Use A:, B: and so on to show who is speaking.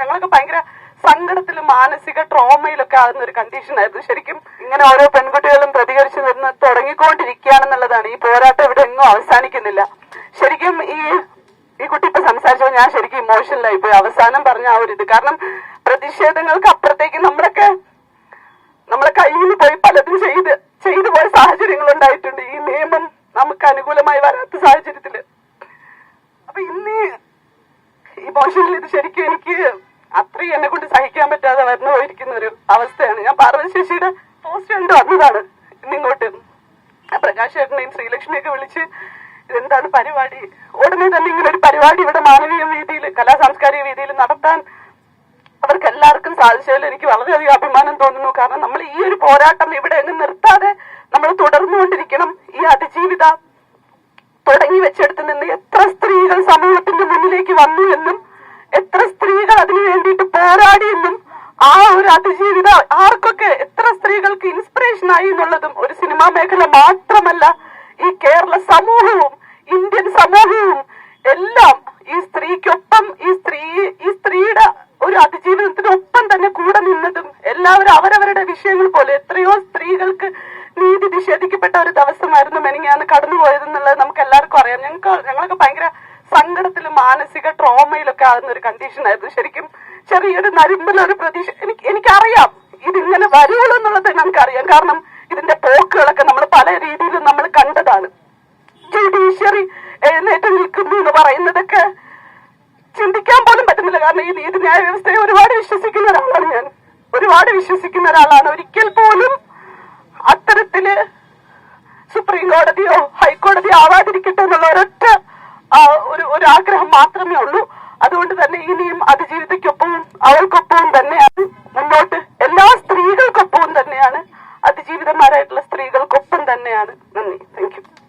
A: ഞങ്ങളൊക്കെ ഭയങ്കര സങ്കടത്തിലും മാനസിക ട്രോമയിലൊക്കെ ആകുന്ന ഒരു കണ്ടീഷനായിരുന്നു. ശരിക്കും ഇങ്ങനെ ഓരോ പെൺകുട്ടികളും പ്രതികരിച്ചു നിന്ന് തുടങ്ങിക്കൊണ്ടിരിക്കുകയാണെന്നുള്ളതാണ്. ഈ പോരാട്ടം ഇവിടെ എങ്ങും അവസാനിക്കുന്നില്ല. ശരിക്കും ഈ കുട്ടി ഇപ്പൊ സംസാരിച്ചപ്പോൾ ഞാൻ ശരിക്കും ഇമോഷണലായി പോയി അവസാനം പറഞ്ഞ ആ ഒരു ഇത്. കാരണം പ്രതിഷേധങ്ങൾക്ക് അപ്പുറത്തേക്ക് നമ്മളെ കയ്യിൽ നിന്ന് പോയി പലതും ചെയ്തു പോയ സാഹചര്യങ്ങൾ ഉണ്ടായിട്ടുണ്ട്. ഈ നിയമം നമുക്ക് അനുകൂലമായി വരാത്ത സാഹചര്യത്തില്. അപ്പൊ ഇന്ന് ഇമോഷണൽ ഇത് ശരിക്കും എനിക്ക് അത്രയും എന്നെ കൊണ്ട് സഹിക്കാൻ പറ്റാതെ വന്നു പോയിരിക്കുന്ന ഒരു അവസ്ഥയാണ്. ഞാൻ പാർവതി ശശിയുടെ പോസ്റ്റ് കണ്ടു വന്നതാണ് ഇന്നിങ്ങോട്ട്. പ്രകാശ് ചേട്ടനെയും ശ്രീലക്ഷ്മിയൊക്കെ വിളിച്ച് ഇതെന്താണ് പരിപാടി, ഉടനെ തന്നെ ഇങ്ങനെ ഒരു പരിപാടി ഇവിടെ മാനവീയ വേദിയിൽ കലാ സാംസ്കാരിക വേദിയിൽ നടത്താൻ അവർക്ക് എല്ലാവർക്കും സാധിച്ചതിൽ എനിക്ക് വളരെയധികം അഭിമാനം തോന്നുന്നു. കാരണം നമ്മൾ ഈ ഒരു പോരാട്ടം ഇവിടെ എങ്ങും നിർത്താതെ നമ്മൾ തുടർന്നുകൊണ്ടിരിക്കണം. ഈ അതിജീവിത തുടങ്ങി വെച്ചെടുത്ത് നിന്ന് എത്ര സ്ത്രീകൾ സമൂഹത്തിന്റെ മുന്നിലേക്ക് വന്നു എന്നും എത്ര സ്ത്രീകൾ അതിനു വേണ്ടിയിട്ട് പോരാടി എന്നും ആ ഒരു അതിജീവിത ആർക്കൊക്കെ എത്ര സ്ത്രീകൾക്ക് ഇൻസ്പിറേഷൻ ആയി എന്നുള്ളതും ഒരു സിനിമാ മേഖല മാത്രമല്ല, ഈ കേരള സമൂഹവും ഇന്ത്യൻ സമൂഹവും എല്ലാം ഈ സ്ത്രീക്കൊപ്പം ഈ സ്ത്രീയുടെ ഒരു അതിജീവിതത്തിനൊപ്പം തന്നെ കൂടെ നിന്നതും എല്ലാവരും അവരവരുടെ വിഷയങ്ങൾ പോലെ എത്രയോ സ്ത്രീകൾക്ക് നീതി നിഷേധിക്കപ്പെട്ട ഒരു ദിവസമായിരുന്നു മെനിങ്ങാന്ന് കടന്നുപോയതെന്നുള്ളത് നമുക്ക് എല്ലാവർക്കും അറിയാം. ഞങ്ങളൊക്കെ ഭയങ്കര സങ്കടത്തിലും മാനസിക ട്രോമയിലൊക്കെ ആകുന്ന ഒരു കണ്ടീഷനായിരുന്നു. ശരിക്കും ചെറിയൊരു നരുമ്പിലൊരു പ്രതീക്ഷ എനിക്കറിയാം ഇതിങ്ങനെ വരുള്ളൂ എന്നുള്ളത് ഞങ്ങൾക്കറിയാം. കാരണം ഇതിന്റെ പോക്കുകളൊക്കെ നമ്മൾ പല രീതിയിലും നമ്മൾ കണ്ടതാണ്. ജുഡീഷ്യറി എഴുന്നേറ്റ് നിൽക്കുന്നു എന്ന് പറയുന്നതൊക്കെ ചിന്തിക്കാൻ പോലും പറ്റുന്നില്ല. കാരണം ഈ നീതിന്യായ വ്യവസ്ഥയെ ഒരുപാട് വിശ്വസിക്കുന്ന ഒരാളാണ് ഞാൻ, ഒരുപാട് വിശ്വസിക്കുന്ന ഒരാളാണ്. ഒരിക്കൽ പോലും അത്തരത്തില് സുപ്രീം കോടതിയോ ഹൈക്കോടതിയോ ആവാതിരിക്കട്ടെ എന്നുള്ള ഒരൊറ്റ ഒരു ആഗ്രഹം മാത്രമേ ഉള്ളൂ. അതുകൊണ്ട് തന്നെ ഇനിയും അതിജീവിതയ്ക്കൊപ്പവും അവൾക്കൊപ്പവും തന്നെയാണ് മുന്നോട്ട്, എല്ലാ സ്ത്രീകൾക്കൊപ്പവും തന്നെയാണ്, അതിജീവിതന്മാരായിട്ടുള്ള സ്ത്രീകൾക്കൊപ്പം തന്നെയാണ്. നന്ദി.